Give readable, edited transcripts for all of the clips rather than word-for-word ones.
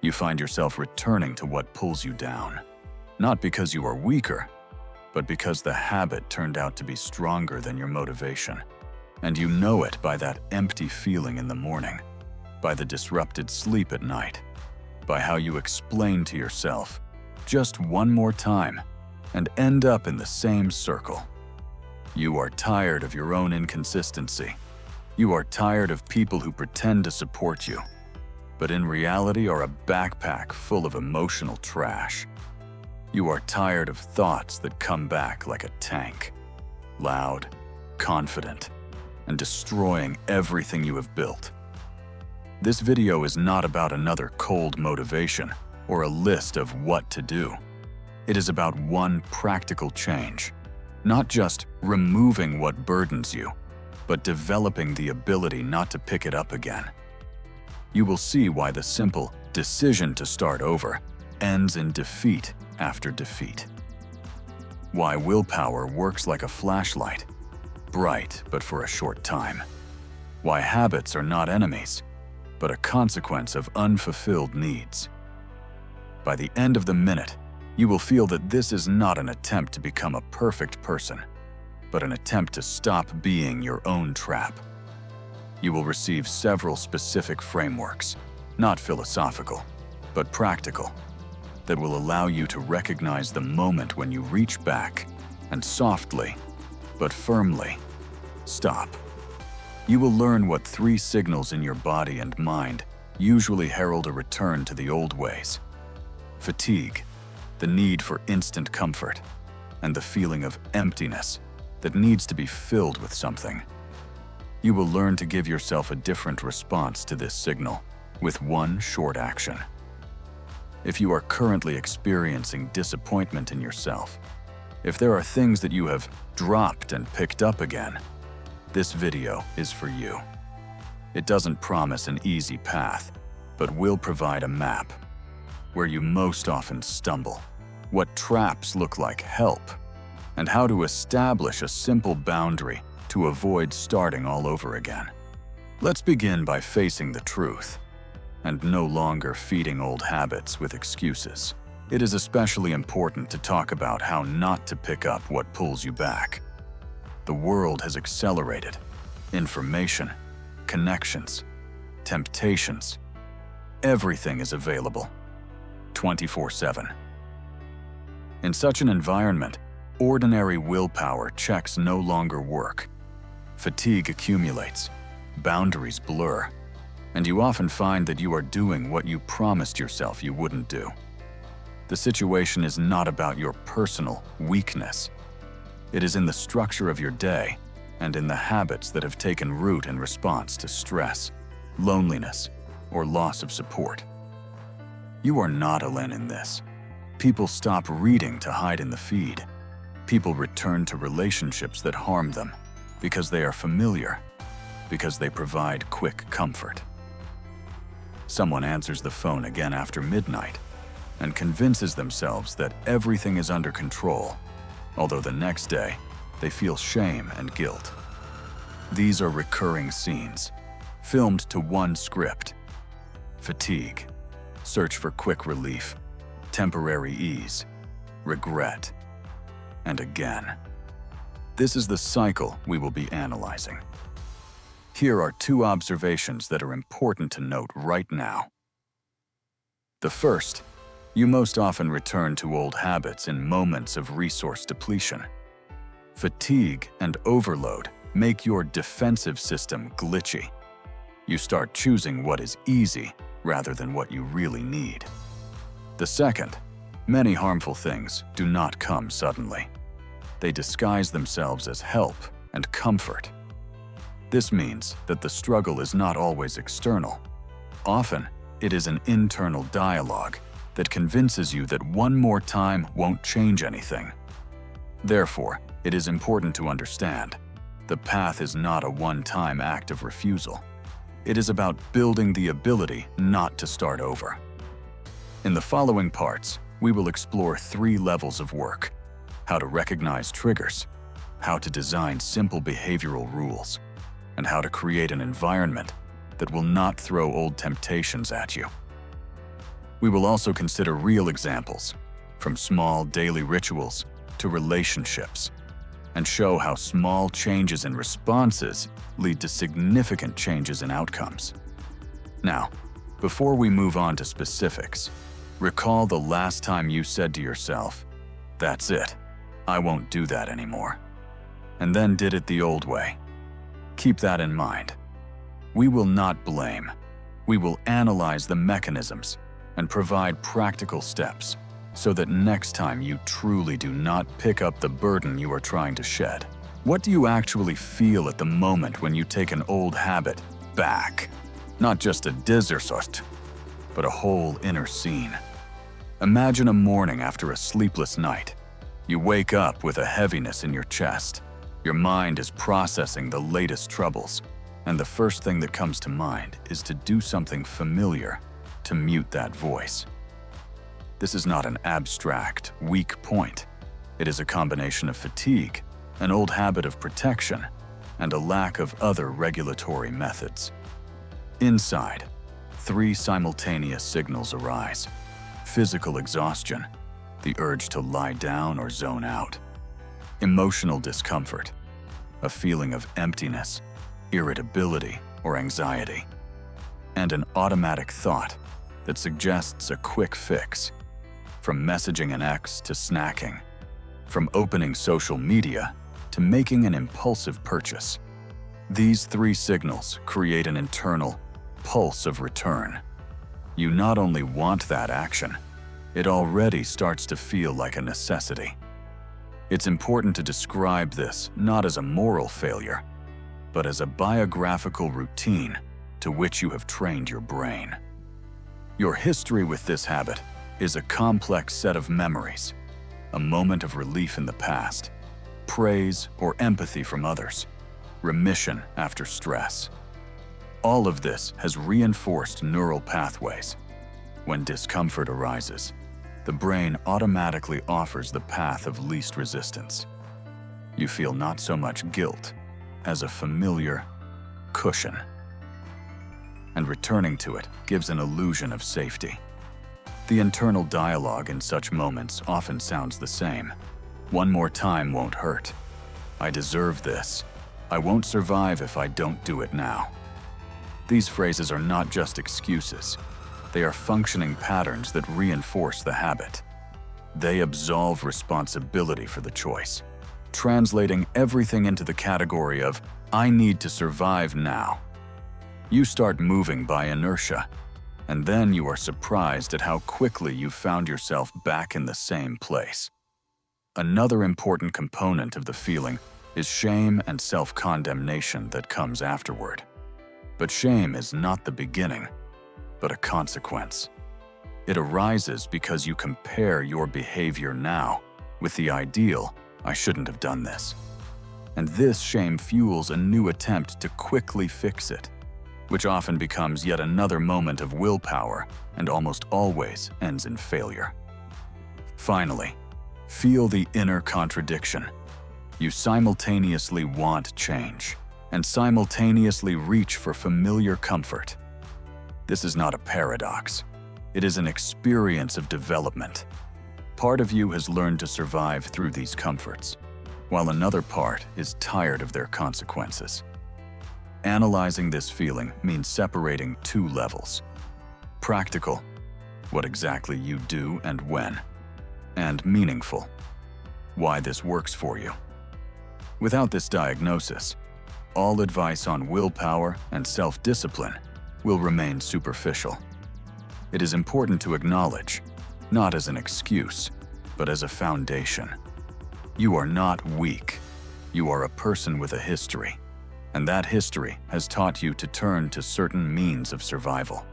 You find yourself returning to what pulls you down, not because you are weaker, but because the habit turned out to be stronger than your motivation. And you know it by that empty feeling in the morning, by the disrupted sleep at night, by how you explain to yourself, just one more time, and end up in the same circle. You are tired of your own inconsistency. You are tired of people who pretend to support you, but in reality are a backpack full of emotional trash. You are tired of thoughts that come back like a tank, loud, confident, and destroying everything you have built. This video is not about another cold motivation or a list of what to do. It is about one practical change, not just removing what burdens you, but developing the ability not to pick it up again. You will see why the simple decision to start over ends in defeat after defeat. Why willpower works like a flashlight, bright but for a short time. Why habits are not enemies, but a consequence of unfulfilled needs. By the end of the minute, you will feel that this is not an attempt to become a perfect person, but an attempt to stop being your own trap. You will receive several specific frameworks, not philosophical, but practical, that will allow you to recognize the moment when you reach back and softly, but firmly, stop. You will learn what 3 signals in your body and mind usually herald a return to the old ways: fatigue, the need for instant comfort, and the feeling of emptiness that needs to be filled with something. You will learn to give yourself a different response to this signal with one short action. If you are currently experiencing disappointment in yourself, if there are things that you have dropped and picked up again, this video is for you. It doesn't promise an easy path, but will provide a map where you most often stumble, what traps look like help, and how to establish a simple boundary to avoid starting all over again. Let's begin by facing the truth and no longer feeding old habits with excuses. It is especially important to talk about how not to pick up what pulls you back. The world has accelerated. Information, connections, temptations, everything is available 24/7. In such an environment, ordinary willpower checks no longer work. Fatigue accumulates, boundaries blur, and you often find that you are doing what you promised yourself you wouldn't do. The situation is not about your personal weakness. It is in the structure of your day and in the habits that have taken root in response to stress, loneliness, or loss of support. You are not alone in this. People stop reading to hide in the feed. People return to relationships that harm them because they are familiar, because they provide quick comfort. Someone answers the phone again after midnight and convinces themselves that everything is under control, although the next day they feel shame and guilt. These are recurring scenes, filmed to one script: fatigue, search for quick relief, temporary ease, regret, and again. This is the cycle we will be analyzing. Here are 2 observations that are important to note right now. The first, you most often return to old habits in moments of resource depletion. Fatigue and overload make your defensive system glitchy. You start choosing what is easy rather than what you really need. The second, many harmful things do not come suddenly. They disguise themselves as help and comfort. This means that the struggle is not always external. Often, it is an internal dialogue that convinces you that one more time won't change anything. Therefore, it is important to understand, the path is not a one-time act of refusal. It is about building the ability not to start over. In the following parts, we will explore 3 levels of work: how to recognize triggers, how to design simple behavioral rules, and how to create an environment that will not throw old temptations at you. We will also consider real examples, from small daily rituals to relationships, and show how small changes in responses lead to significant changes in outcomes. Now, before we move on to specifics, recall the last time you said to yourself, "That's it, I won't do that anymore," and then did it the old way. Keep that in mind. We will not blame. We will analyze the mechanisms and provide practical steps so that next time you truly do not pick up the burden you are trying to shed. What do you actually feel at the moment when you take an old habit back? Not just a dessert, but a whole inner scene. Imagine a morning after a sleepless night. You wake up with a heaviness in your chest. Your mind is processing the latest troubles, and the first thing that comes to mind is to do something familiar to mute that voice. This is not an abstract, weak point. It is a combination of fatigue, an old habit of protection, and a lack of other regulatory methods. Inside, 3 simultaneous signals arise: physical exhaustion, the urge to lie down or zone out; emotional discomfort, a feeling of emptiness, irritability, or anxiety; and an automatic thought that suggests a quick fix. From messaging an ex to snacking, from opening social media to making an impulsive purchase. These 3 signals create an internal pulse of return. You not only want that action, it already starts to feel like a necessity. It's important to describe this not as a moral failure, but as a biographical routine to which you have trained your brain. Your history with this habit is a complex set of memories, a moment of relief in the past, praise or empathy from others, remission after stress. All of this has reinforced neural pathways. When discomfort arises, the brain automatically offers the path of least resistance. You feel not so much guilt as a familiar cushion, and returning to it gives an illusion of safety. The internal dialogue in such moments often sounds the same. "One more time won't hurt. I deserve this. I won't survive if I don't do it now." These phrases are not just excuses. They are functioning patterns that reinforce the habit. They absolve responsibility for the choice, translating everything into the category of "I need to survive now." You start moving by inertia, and then you are surprised at how quickly you found yourself back in the same place. Another important component of the feeling is shame and self-condemnation that comes afterward. But shame is not the beginning, but a consequence. It arises because you compare your behavior now with the ideal, "I shouldn't have done this." And this shame fuels a new attempt to quickly fix it, which often becomes yet another moment of willpower and almost always ends in failure. Finally, feel the inner contradiction. You simultaneously want change and simultaneously reach for familiar comfort. This is not a paradox. It is an experience of development. Part of you has learned to survive through these comforts, while another part is tired of their consequences. Analyzing this feeling means separating 2 levels: practical, what exactly you do and when, and meaningful, why this works for you. Without this diagnosis, all advice on willpower and self-discipline will remain superficial. It is important to acknowledge, not as an excuse, but as a foundation. You are not weak. You are a person with a history, and that history has taught you to turn to certain means of survival.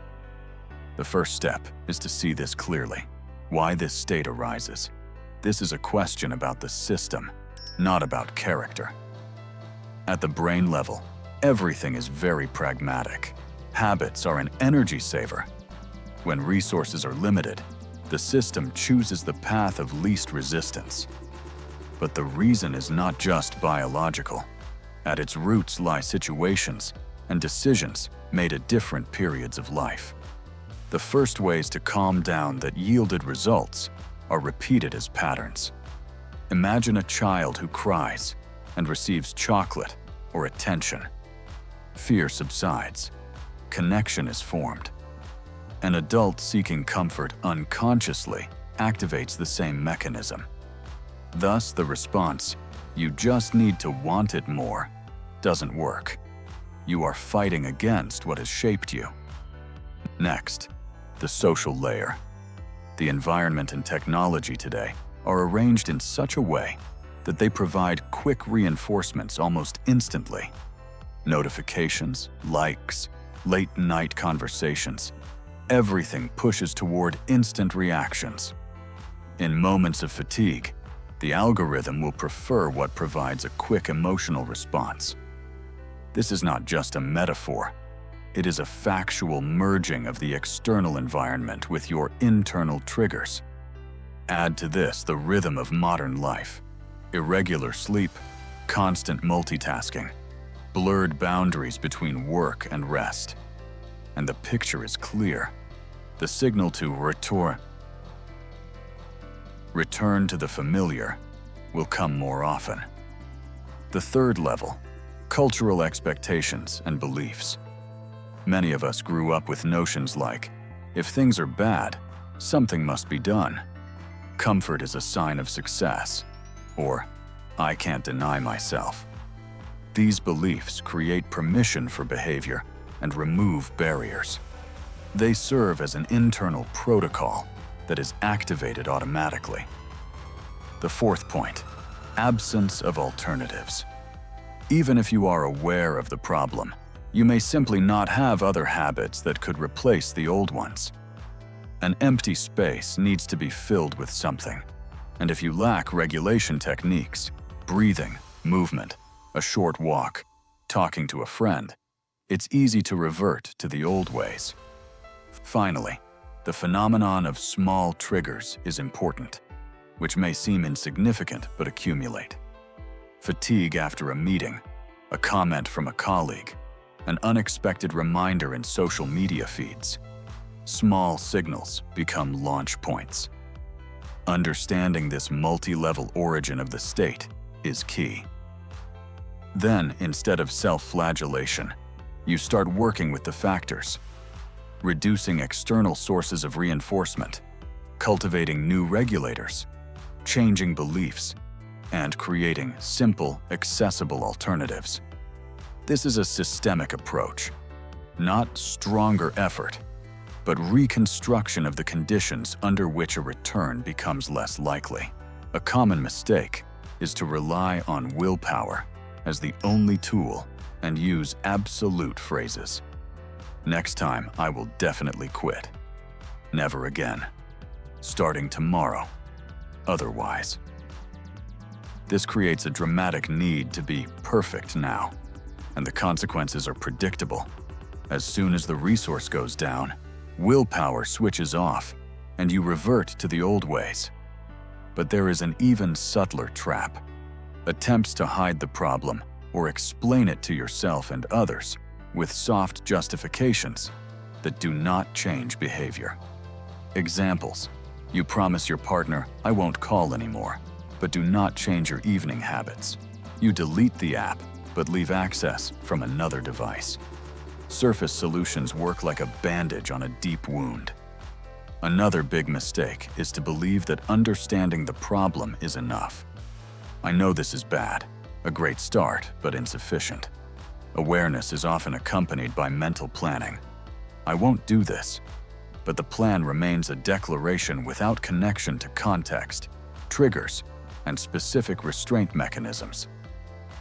The first step is to see this clearly, why this state arises. This is a question about the system, not about character. At the brain level, everything is very pragmatic. Habits are an energy saver. When resources are limited, the system chooses the path of least resistance. But the reason is not just biological. At its roots lie situations and decisions made at different periods of life. The first ways to calm down that yielded results are repeated as patterns. Imagine a child who cries and receives chocolate or attention. Fear subsides. Connection is formed. An adult seeking comfort unconsciously activates the same mechanism. Thus, the response, "You just need to want it more," doesn't work. You are fighting against what has shaped you. Next, the social layer. The environment and technology today are arranged in such a way that they provide quick reinforcements almost instantly. Notifications, likes, late-night conversations, everything pushes toward instant reactions. In moments of fatigue, the algorithm will prefer what provides a quick emotional response. This is not just a metaphor. It is a factual merging of the external environment with your internal triggers. Add to this the rhythm of modern life: irregular sleep, constant multitasking, blurred boundaries between work and rest. And the picture is clear. The signal to return to the familiar will come more often. The third level: cultural expectations and beliefs. Many of us grew up with notions like, if things are bad, something must be done. Comfort is a sign of success, or I can't deny myself. These beliefs create permission for behavior and remove barriers. They serve as an internal protocol that is activated automatically. The fourth point: absence of alternatives. Even if you are aware of the problem, you may simply not have other habits that could replace the old ones. An empty space needs to be filled with something, and if you lack regulation techniques, breathing, movement, a short walk, talking to a friend, it's easy to revert to the old ways. Finally, the phenomenon of small triggers is important, which may seem insignificant but accumulate. Fatigue after a meeting, a comment from a colleague, an unexpected reminder in social media feeds. Small signals become launch points. Understanding this multi-level origin of the state is key. Then, instead of self-flagellation, you start working with the factors, reducing external sources of reinforcement, cultivating new regulators, changing beliefs, and creating simple, accessible alternatives. This is a systemic approach, not stronger effort, but reconstruction of the conditions under which a return becomes less likely. A common mistake is to rely on willpower as the only tool and use absolute phrases. Next time, I will definitely quit. Never again. Starting tomorrow. Otherwise. This creates a dramatic need to be perfect now, and the consequences are predictable. As soon as the resource goes down, willpower switches off, and you revert to the old ways. But there is an even subtler trap. Attempts to hide the problem or explain it to yourself and others with soft justifications that do not change behavior. Examples: you promise your partner, "I won't call anymore," but do not change your evening habits. You delete the app, but leave access from another device. Surface solutions work like a bandage on a deep wound. Another big mistake is to believe that understanding the problem is enough. I know this is bad, a great start, but insufficient. Awareness is often accompanied by mental planning. I won't do this, but the plan remains a declaration without connection to context, triggers, and specific restraint mechanisms.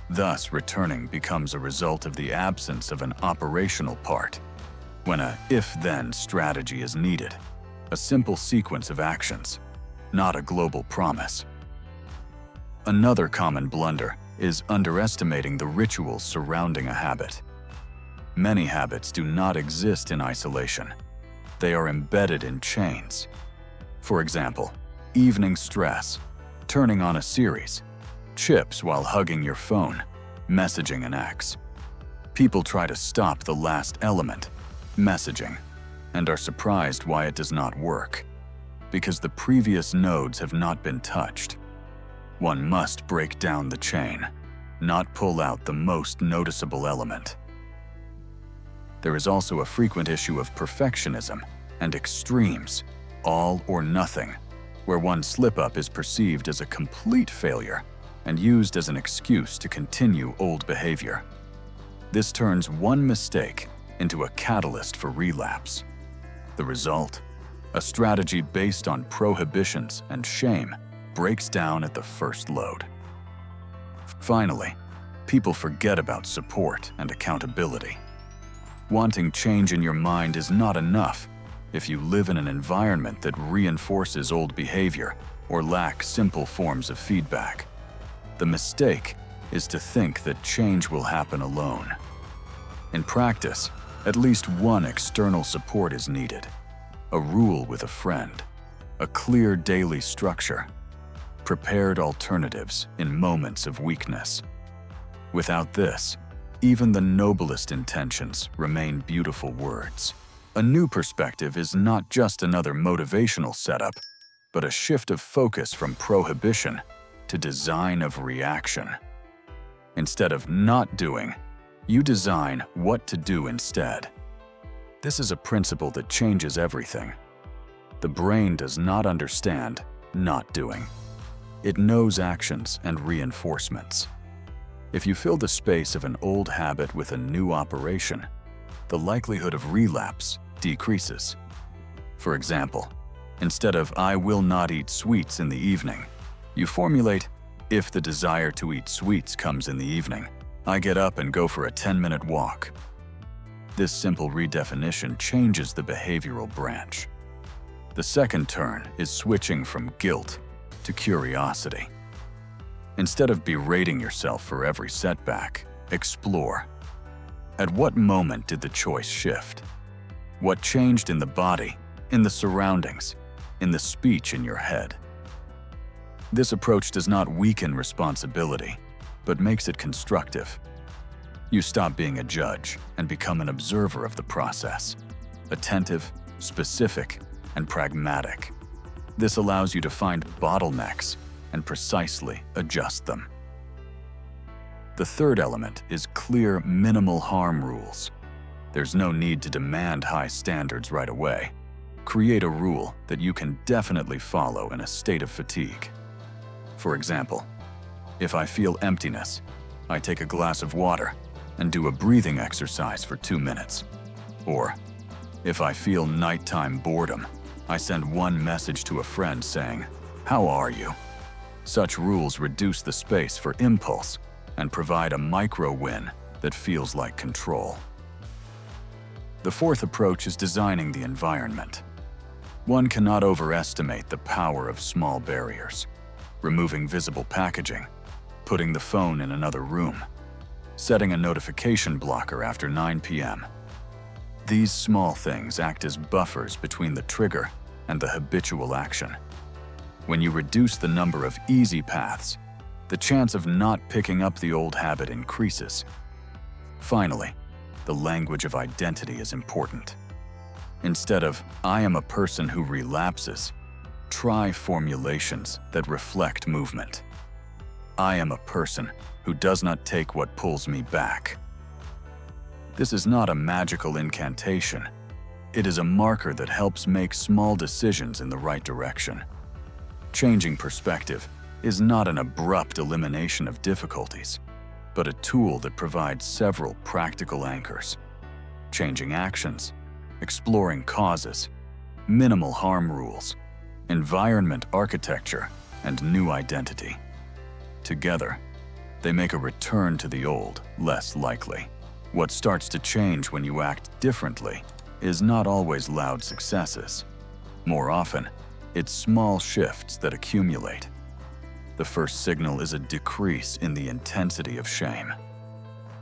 Thus, returning becomes a result of the absence of an operational part. When a if-then strategy is needed, a simple sequence of actions, not a global promise. Another common blunder is underestimating the rituals surrounding a habit. Many habits do not exist in isolation. They are embedded in chains. For example, evening stress, turning on a series, chips while hugging your phone, messaging an ex. People try to stop the last element, messaging, and are surprised why it does not work, because the previous nodes have not been touched. One must break down the chain, not pull out the most noticeable element. There is also a frequent issue of perfectionism and extremes, all or nothing, where one slip-up is perceived as a complete failure and used as an excuse to continue old behavior. This turns one mistake into a catalyst for relapse. The result? A strategy based on prohibitions and shame breaks down at the first load. Finally, people forget about support and accountability. Wanting change in your mind is not enough if you live in an environment that reinforces old behavior or lacks simple forms of feedback. The mistake is to think that change will happen alone. In practice, at least one external support is needed: a rule with a friend, a clear daily structure, prepared alternatives in moments of weakness. Without this, even the noblest intentions remain beautiful words. A new perspective is not just another motivational setup, but a shift of focus from prohibition to design of reaction. Instead of not doing, you design what to do instead. This is a principle that changes everything. The brain does not understand not doing. It knows actions and reinforcements. If you fill the space of an old habit with a new operation, the likelihood of relapse decreases. For example, instead of "I will not eat sweets in the evening," you formulate, "If the desire to eat sweets comes in the evening, I get up and go for a 10-minute walk." This simple redefinition changes the behavioral branch. The second turn is switching from guilt to curiosity. Instead of berating yourself for every setback, explore. At what moment did the choice shift? What changed in the body, in the surroundings, in the speech in your head? This approach does not weaken responsibility, but makes it constructive. You stop being a judge and become an observer of the process, attentive, specific, and pragmatic. This allows you to find bottlenecks and precisely adjust them. The third element is clear minimal harm rules. There's no need to demand high standards right away. Create a rule that you can definitely follow in a state of fatigue. For example, if I feel emptiness, I take a glass of water and do a breathing exercise for 2 minutes. Or, if I feel nighttime boredom, I send one message to a friend saying, "How are you?" Such rules reduce the space for impulse and provide a micro-win that feels like control. The fourth approach is designing the environment. One cannot overestimate the power of small barriers. Removing visible packaging, putting the phone in another room, setting a notification blocker after 9 p.m. These small things act as buffers between the trigger and the habitual action. When you reduce the number of easy paths, the chance of not picking up the old habit increases. Finally, the language of identity is important. Instead of "I am a person who relapses," try formulations that reflect movement. I am a person who does not take what pulls me back. This is not a magical incantation. It is a marker that helps make small decisions in the right direction. Changing perspective is not an abrupt elimination of difficulties, but a tool that provides several practical anchors. Changing actions, exploring causes, minimal harm rules, environment architecture, and new identity. Together, they make a return to the old less likely. What starts to change when you act differently is not always loud successes. More often, it's small shifts that accumulate. The first signal is a decrease in the intensity of shame.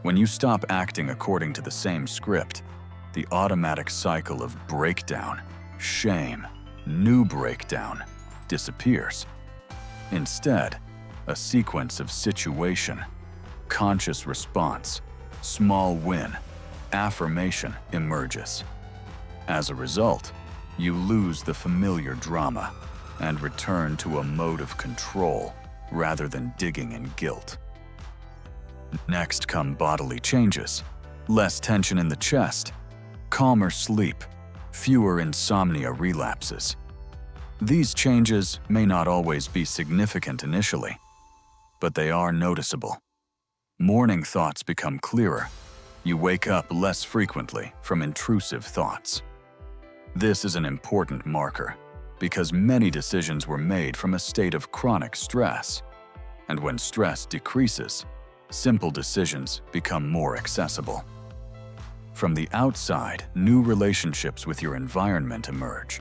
When you stop acting according to the same script, the automatic cycle of breakdown, shame, new breakdown disappears. Instead, a sequence of situation, conscious response, small win, affirmation emerges. As a result, you lose the familiar drama and return to a mode of control rather than digging in guilt. Next come bodily changes: less tension in the chest, calmer sleep, fewer insomnia relapses. These changes may not always be significant initially, but they are noticeable. Morning thoughts become clearer. You wake up less frequently from intrusive thoughts. This is an important marker because many decisions were made from a state of chronic stress. And when stress decreases, simple decisions become more accessible. From the outside, new relationships with your environment emerge.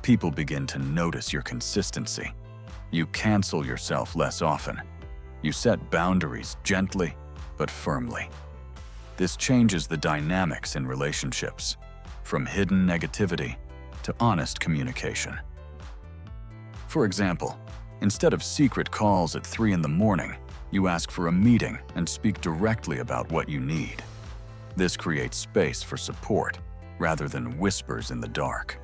People begin to notice your consistency. You cancel yourself less often. You set boundaries gently but firmly. This changes the dynamics in relationships, from hidden negativity to honest communication. For example, instead of secret calls at 3 in the morning, you ask for a meeting and speak directly about what you need. This creates space for support rather than whispers in the dark.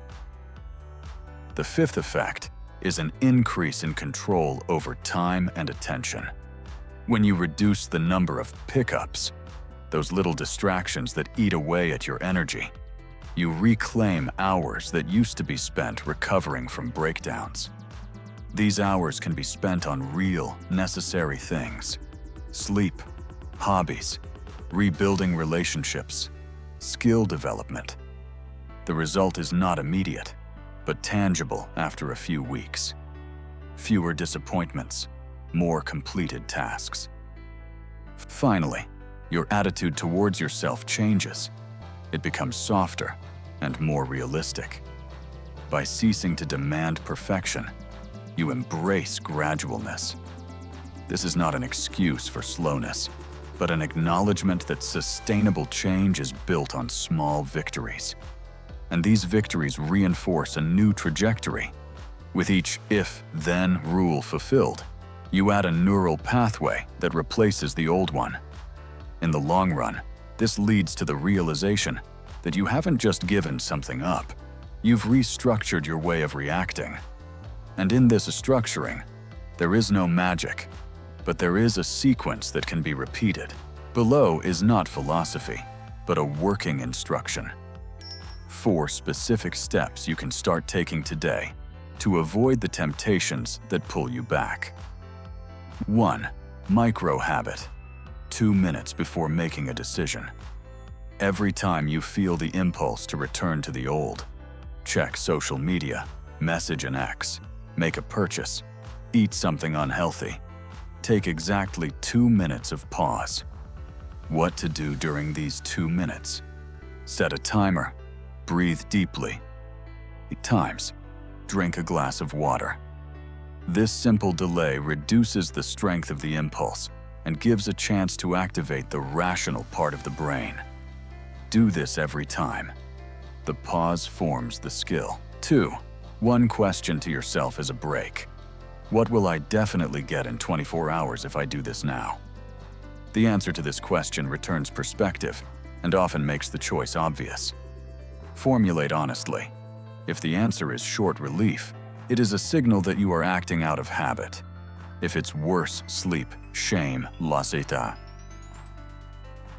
The fifth effect is an increase in control over time and attention. When you reduce the number of pickups, those little distractions that eat away at your energy, you reclaim hours that used to be spent recovering from breakdowns. These hours can be spent on real, necessary things: sleep, hobbies, rebuilding relationships, skill development. The result is not immediate, but tangible after a few weeks. Fewer disappointments, more completed tasks. Finally, your attitude towards yourself changes. It becomes softer and more realistic. By ceasing to demand perfection, you embrace gradualness. This is not an excuse for slowness, but an acknowledgement that sustainable change is built on small victories. And these victories reinforce a new trajectory. With each if-then rule fulfilled, you add a neural pathway that replaces the old one. In the long run, this leads to the realization that you haven't just given something up, you've restructured your way of reacting. And in this structuring, there is no magic, but there is a sequence that can be repeated. Below is not philosophy, but a working instruction. 4 specific steps you can start taking today to avoid the temptations that pull you back. 1. Microhabit. 2 minutes before making a decision. Every time you feel the impulse to return to the old, check social media, message an ex, make a purchase, eat something unhealthy, take exactly 2 minutes of pause. What to do during these 2 minutes? Set a timer. Breathe deeply. Times. Drink a glass of water. This simple delay reduces the strength of the impulse and gives a chance to activate the rational part of the brain. Do this every time. The pause forms the skill. 2. One question to yourself as a break. What will I definitely get in 24 hours if I do this now? The answer to this question returns perspective and often makes the choice obvious. Formulate honestly. If the answer is short relief, it is a signal that you are acting out of habit. If it's worse, sleep, shame, loss d'état.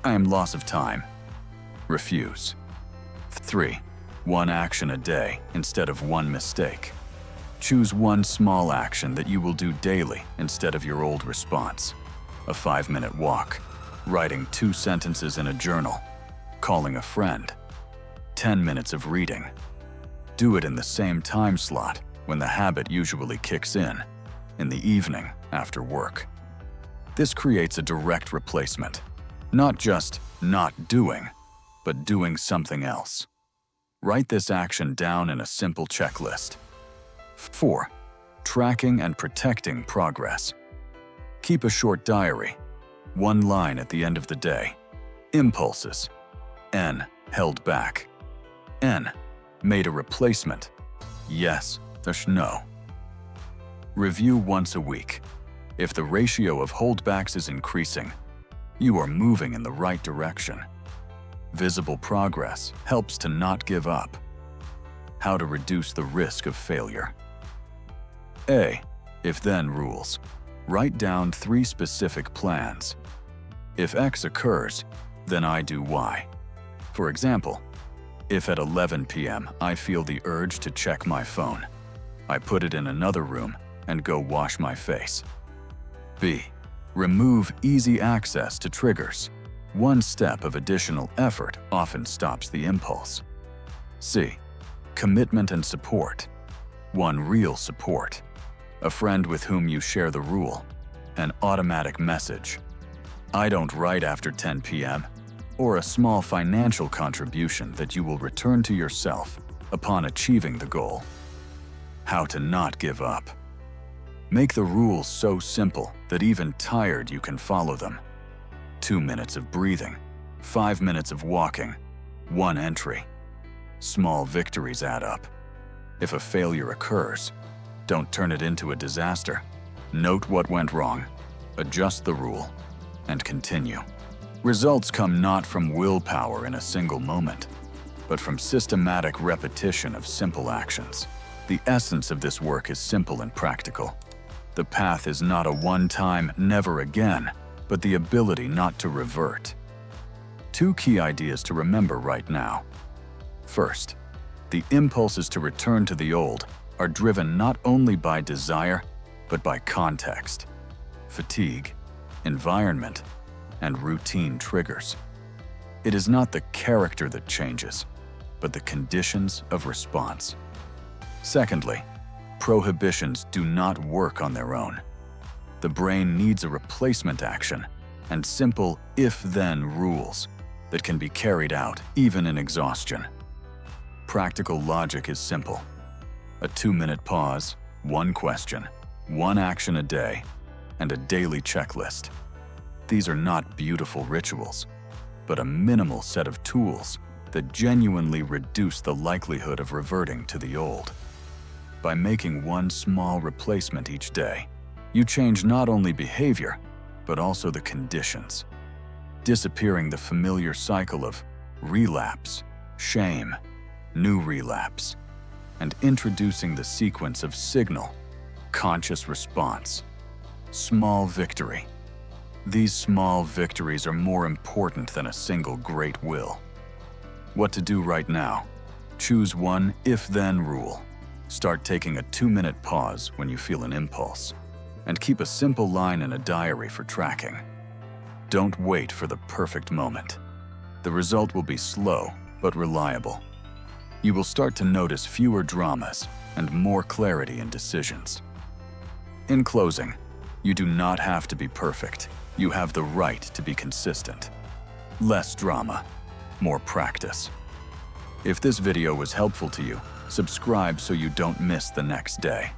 I am loss of time. Refuse. 3. One action a day instead of one mistake. Choose one small action that you will do daily instead of your old response. A 5-minute walk, writing 2 sentences in a journal, calling a friend. 10 minutes of reading. Do it in the same time slot when the habit usually kicks in the evening after work. This creates a direct replacement, not just not doing, but doing something else. Write this action down in a simple checklist. 4. Tracking and protecting progress. Keep a short diary, 1 line at the end of the day. Impulses. N. Held back. N. Made a replacement. Yes, no. Review once a week. If the ratio of holdbacks is increasing, you are moving in the right direction. Visible progress helps to not give up how to reduce the risk of failure. A. If-then rules. Write down 3 specific plans. If X occurs, then I do Y. For example, if at 11 p.m. I feel the urge to check my phone, I put it in another room and go wash my face. B. Remove easy access to triggers. One step of additional effort often stops the impulse. C. Commitment and support. One real support. A friend with whom you share the rule. An automatic message. I don't write after 10 p.m. Or a small financial contribution that you will return to yourself upon achieving the goal. How to not give up. Make the rules so simple that even tired you can follow them. 2 minutes of breathing, 5 minutes of walking, 1 entry. Small victories add up. If a failure occurs, don't turn it into a disaster. Note what went wrong, adjust the rule, and continue. Results come not from willpower in a single moment, but from systematic repetition of simple actions. The essence of this work is simple and practical. The path is not a one-time, never again, but the ability not to revert. 2 key ideas to remember right now. First, the impulses to return to the old are driven not only by desire, but by context, fatigue, environment, and routine triggers. It is not the character that changes, but the conditions of response. Secondly, prohibitions do not work on their own. The brain needs a replacement action and simple if-then rules that can be carried out even in exhaustion. Practical logic is simple. A 2-minute pause, 1 question, 1 action a day, and a daily checklist. These are not beautiful rituals, but a minimal set of tools that genuinely reduce the likelihood of reverting to the old. By making 1 small replacement each day, you change not only behavior, but also the conditions, disappearing the familiar cycle of relapse, shame, new relapse, and introducing the sequence of signal, conscious response, small victory. These small victories are more important than a single great will. What to do right now? Choose 1 if-then rule. Start taking a 2-minute pause when you feel an impulse, and keep a simple line in a diary for tracking. Don't wait for the perfect moment. The result will be slow but reliable. You will start to notice fewer dramas and more clarity in decisions. In closing, you do not have to be perfect. You have the right to be consistent. Less drama, more practice. If this video was helpful to you, subscribe so you don't miss the next day.